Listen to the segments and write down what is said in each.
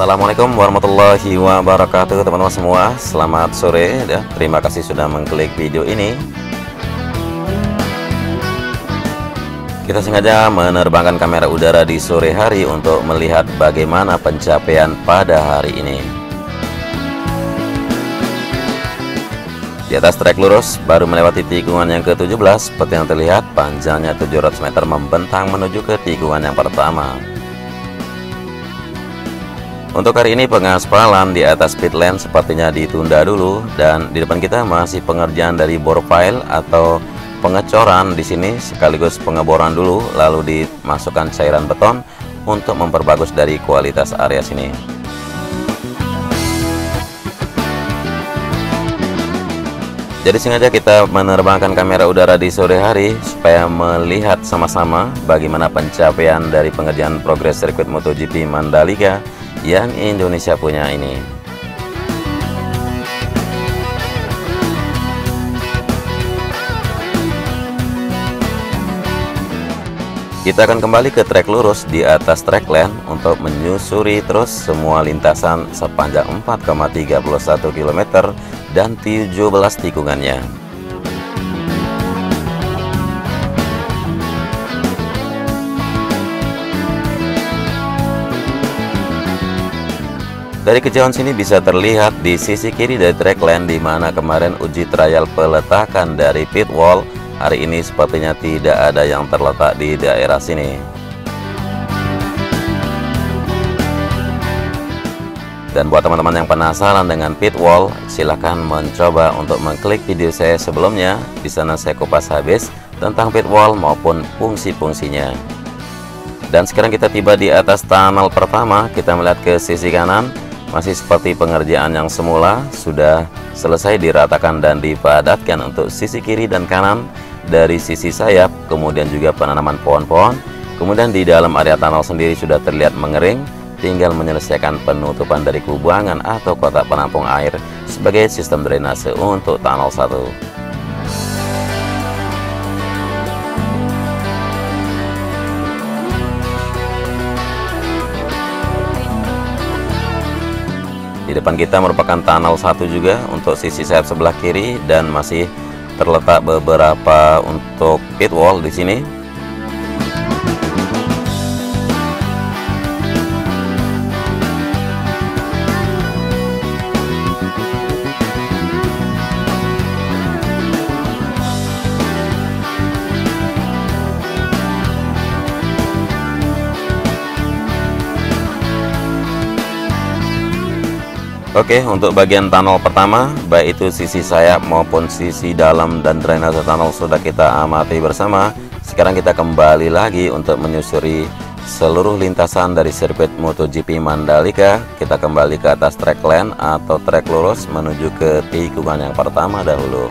Assalamualaikum warahmatullahi wabarakatuh teman-teman semua. Selamat sore ya. Terima kasih sudah mengklik video ini. Kita sengaja menerbangkan kamera udara di sore hari untuk melihat bagaimana pencapaian pada hari ini. Di atas trek lurus baru melewati tikungan yang ke-17. Seperti yang terlihat, panjangnya 700 meter membentang menuju ke tikungan yang pertama. Untuk hari ini pengaspalan di atas pit lane sepertinya ditunda dulu, dan di depan kita masih pengerjaan dari bore pile atau pengecoran di sini sekaligus pengeboran dulu, lalu dimasukkan cairan beton untuk memperbagus dari kualitas area sini. Jadi sengaja kita menerbangkan kamera udara di sore hari supaya melihat sama-sama bagaimana pencapaian dari pengerjaan progres sirkuit MotoGP Mandalika yang Indonesia punya ini. Kita akan kembali ke trek lurus di atas trek lane untuk menyusuri terus semua lintasan sepanjang 4,31 km dan 17 tikungannya. Dari kejauhan sini bisa terlihat di sisi kiri dari track lane di mana kemarin uji trial peletakan dari pit wall. Hari ini sepertinya tidak ada yang terletak di daerah sini. Dan buat teman-teman yang penasaran dengan pit wall, silahkan mencoba untuk mengklik video saya sebelumnya. Di sana saya kupas habis tentang pit wall maupun fungsi-fungsinya. Dan sekarang kita tiba di atas tunnel pertama. Kita melihat ke sisi kanan. Masih seperti pengerjaan yang semula, sudah selesai diratakan dan dipadatkan untuk sisi kiri dan kanan dari sisi sayap, kemudian juga penanaman pohon-pohon. Kemudian di dalam area tunnel sendiri sudah terlihat mengering, tinggal menyelesaikan penutupan dari kubangan atau kotak penampung air sebagai sistem drainase untuk tunnel 1. Di depan kita merupakan tunnel 1 juga untuk sisi sayap sebelah kiri, dan masih terletak beberapa untuk pit wall di sini. Oke, untuk bagian tunnel pertama, baik itu sisi sayap maupun sisi dalam dan drainase tunnel sudah kita amati bersama. Sekarang kita kembali lagi untuk menyusuri seluruh lintasan dari sirkuit MotoGP Mandalika. Kita kembali ke atas track lane atau trek lurus menuju ke tikungan yang pertama dahulu.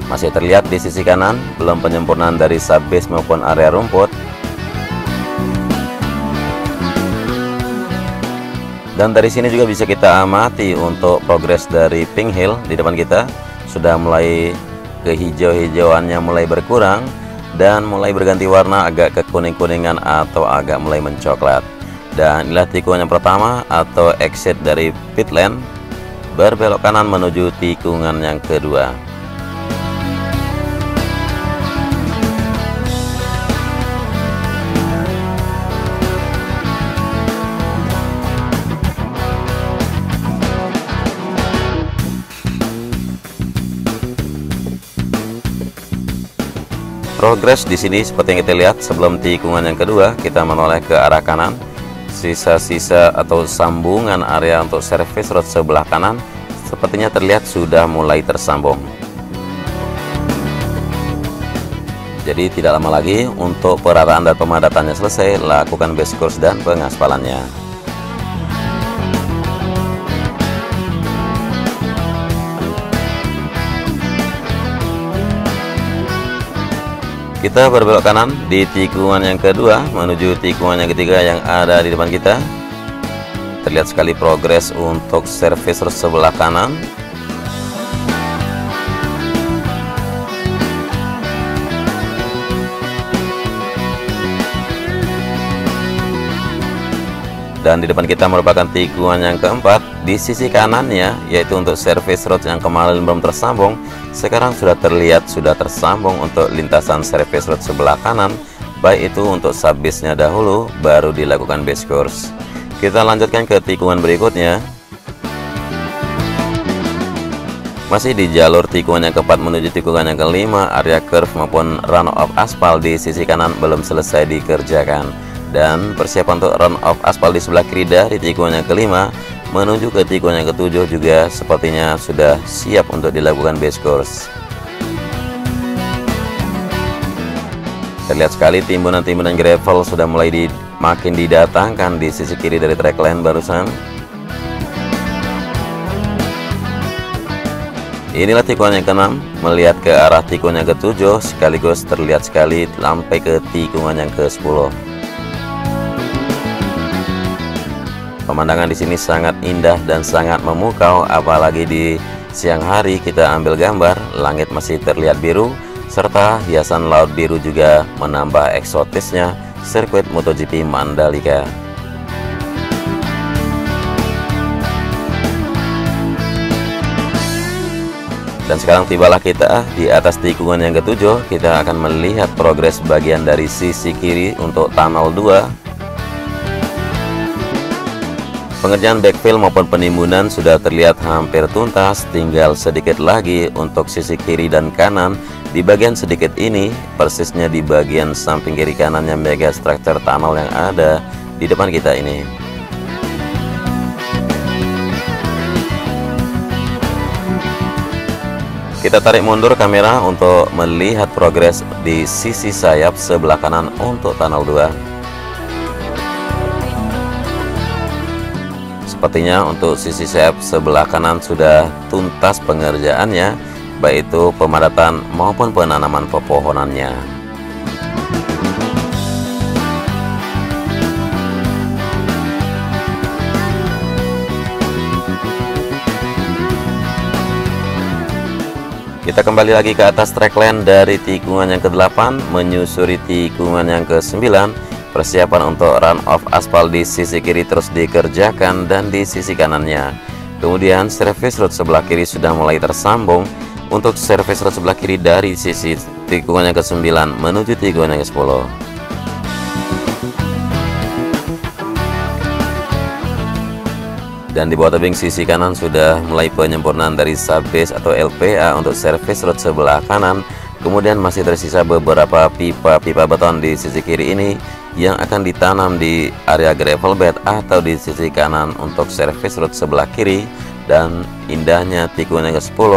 Masih terlihat di sisi kanan, belum penyempurnaan dari subbase maupun area rumput. Dan dari sini juga bisa kita amati untuk progres dari Pink Hill di depan kita. Sudah mulai kehijau-hijauannya mulai berkurang dan mulai berganti warna agak ke kuning-kuningan atau agak mulai mencoklat. Dan inilah tikungan yang pertama atau exit dari pit lane, berbelok kanan menuju tikungan yang kedua. Progres di sini seperti yang kita lihat, sebelum tikungan yang kedua kita menoleh ke arah kanan. Sisa-sisa atau sambungan area untuk service road sebelah kanan sepertinya terlihat sudah mulai tersambung. Jadi tidak lama lagi untuk perataan dan pemadatannya selesai, lakukan base course dan pengaspalannya. Kita berbelok kanan di tikungan yang kedua menuju tikungan yang ketiga yang ada di depan kita. Terlihat sekali progres untuk service road sebelah kanan. Dan di depan kita merupakan tikungan yang keempat. Di sisi kanannya, yaitu untuk service road yang kemarin belum tersambung, sekarang sudah terlihat sudah tersambung untuk lintasan service road sebelah kanan, baik itu untuk subbase-nya dahulu, baru dilakukan base course. Kita lanjutkan ke tikungan berikutnya. Masih di jalur tikungan yang keempat menuju tikungan yang kelima, area curve maupun run off aspal di sisi kanan belum selesai dikerjakan. Dan persiapan untuk run off aspal di sebelah kiri dari tikungan yang kelima menuju ke tikungan yang ketujuh juga sepertinya sudah siap untuk dilakukan base course. Terlihat sekali timbunan-timbunan gravel sudah mulai makin didatangkan di sisi kiri dari track line barusan. Inilah tikungan yang keenam, melihat ke arah tikungan yang ketujuh sekaligus terlihat sekali sampai ke tikungan yang ke-10. Pemandangan di sini sangat indah dan sangat memukau, apalagi di siang hari kita ambil gambar, langit masih terlihat biru, serta hiasan laut biru juga menambah eksotisnya sirkuit MotoGP Mandalika. Dan sekarang tibalah kita di atas tikungan yang ketujuh. Kita akan melihat progres bagian dari sisi kiri untuk tunnel 2. Pengerjaan backfill maupun penimbunan sudah terlihat hampir tuntas, tinggal sedikit lagi untuk sisi kiri dan kanan. Di bagian sedikit ini, persisnya di bagian samping kiri kanannya mega structure tunnel yang ada di depan kita ini. Kita tarik mundur kamera untuk melihat progres di sisi sayap sebelah kanan untuk tunnel 2. Sepertinya untuk sisi sayap sebelah kanan sudah tuntas pengerjaannya, baik itu pemadatan maupun penanaman pepohonannya. Kita kembali lagi ke atas track line dari tikungan yang ke-8 menyusuri tikungan yang ke-9. Persiapan untuk run off aspal di sisi kiri terus dikerjakan dan di sisi kanannya. Kemudian service road sebelah kiri sudah mulai tersambung. Untuk service road sebelah kiri dari sisi tikungan yang ke-9 menuju tikungan yang ke-10. Dan di bawah tebing sisi kanan sudah mulai penyempurnaan dari subbase atau LPA untuk service road sebelah kanan. Kemudian masih tersisa beberapa pipa-pipa beton di sisi kiri ini yang akan ditanam di area gravel bed atau di sisi kanan untuk service road sebelah kiri. Dan indahnya tikungan yang ke-10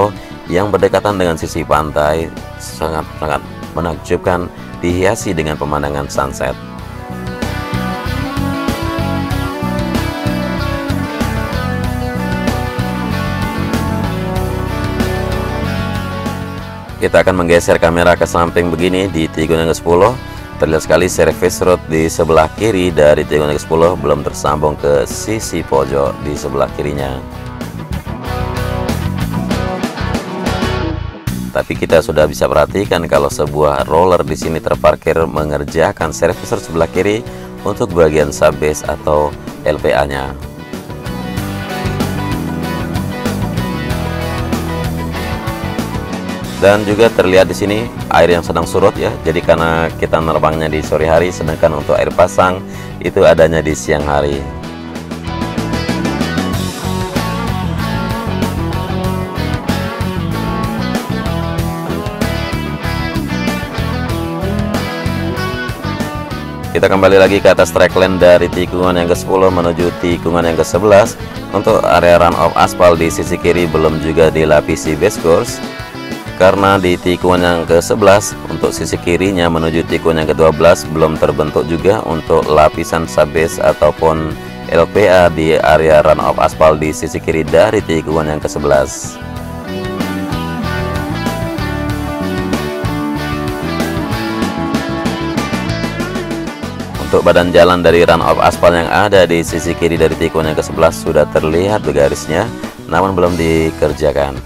yang berdekatan dengan sisi pantai sangat-sangat menakjubkan, dihiasi dengan pemandangan sunset. Kita akan menggeser kamera ke samping begini di tikungan yang ke-10. Terlihat sekali service road di sebelah kiri dari tikungan yang ke-10 belum tersambung ke sisi pojok di sebelah kirinya. Tapi kita sudah bisa perhatikan kalau sebuah roller di sini terparkir mengerjakan service road sebelah kiri untuk bagian subbase atau LPA-nya. Dan juga terlihat di sini air yang sedang surut ya. Jadi karena kita nerbangnya di sore hari, sedangkan untuk air pasang itu adanya di siang hari. Kita kembali lagi ke atas track line dari tikungan yang ke-10 menuju tikungan yang ke-11. Untuk area run off aspal di sisi kiri belum juga dilapisi base course. Karena di tikungan yang ke-11 untuk sisi kirinya menuju tikungan yang ke-12 belum terbentuk juga untuk lapisan subbase ataupun LPA di area run off aspal di sisi kiri dari tikungan yang ke-11. Untuk badan jalan dari run off aspal yang ada di sisi kiri dari tikungan yang ke-11 sudah terlihat bergarisnya, namun belum dikerjakan.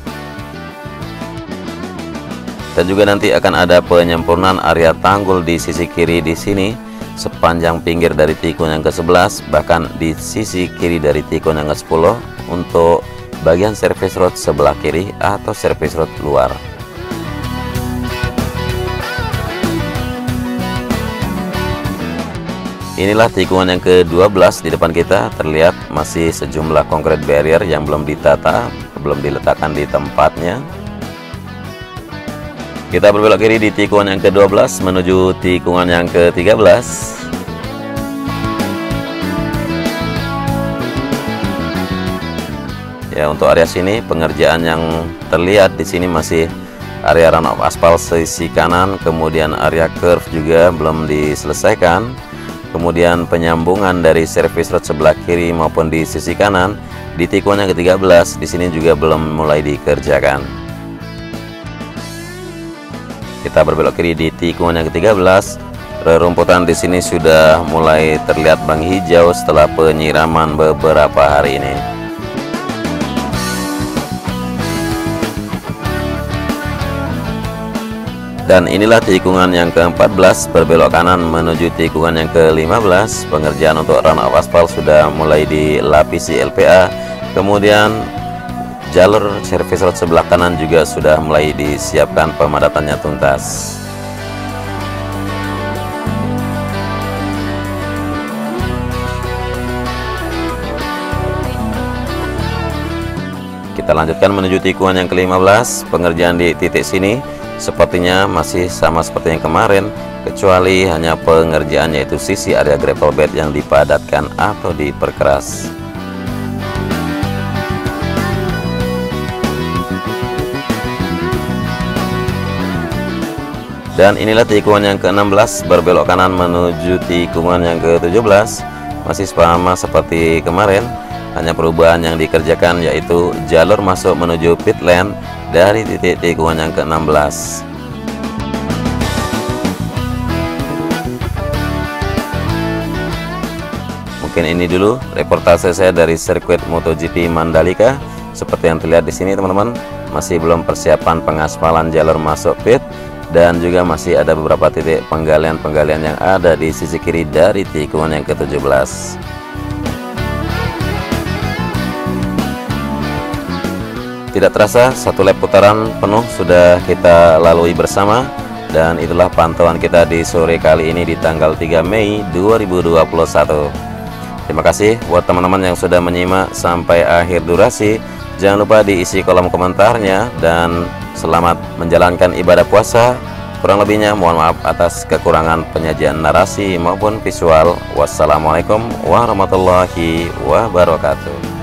Dan juga nanti akan ada penyempurnaan area tanggul di sisi kiri di sini. sepanjang pinggir dari tikun yang ke-11, bahkan di sisi kiri dari tikun yang ke-10 untuk bagian service rod sebelah kiri atau service rod luar. Inilah tikungan yang ke-12. Di depan kita terlihat masih sejumlah concrete barrier yang belum ditata, belum diletakkan di tempatnya. Kita berbelok kiri di tikungan yang ke-12 menuju tikungan yang ke-13. Ya, untuk area sini pengerjaan yang terlihat di sini masih area run off aspal sisi kanan, kemudian area curve juga belum diselesaikan. Kemudian penyambungan dari service road sebelah kiri maupun di sisi kanan di tikungan yang ke-13 di sini juga belum mulai dikerjakan. Kita berbelok kiri di tikungan yang ke-13. Rerumputan di sini sudah mulai terlihat menghijau setelah penyiraman beberapa hari ini. Dan inilah tikungan yang ke-14, berbelok kanan menuju tikungan yang ke-15. Pengerjaan untuk run off aspal sudah mulai dilapisi LPA. Kemudian jalur service road sebelah kanan juga sudah mulai disiapkan, pemadatannya tuntas. Kita lanjutkan menuju tikungan yang ke-15. Pengerjaan di titik sini sepertinya masih sama seperti yang kemarin, kecuali hanya pengerjaan yaitu sisi area gravel bed yang dipadatkan atau diperkeras. Dan inilah tikungan yang ke-16, berbelok kanan menuju tikungan yang ke-17. Masih sama seperti kemarin, hanya perubahan yang dikerjakan yaitu jalur masuk menuju pit lane dari titik tikungan yang ke-16. Mungkin ini dulu reportase saya dari sirkuit MotoGP Mandalika. Seperti yang terlihat di sini teman-teman, masih belum persiapan pengaspalan jalur masuk pit. Dan juga masih ada beberapa titik penggalian-penggalian yang ada di sisi kiri dari tikungan yang ke-17. Tidak terasa satu lap putaran penuh sudah kita lalui bersama. Dan itulah pantauan kita di sore kali ini di tanggal 3 Mei 2021. Terima kasih buat teman-teman yang sudah menyimak sampai akhir durasi. Jangan lupa diisi kolom komentarnya, dan selamat menjalankan ibadah puasa. Kurang lebihnya mohon maaf atas kekurangan penyajian narasi maupun visual. Wassalamualaikum warahmatullahi wabarakatuh.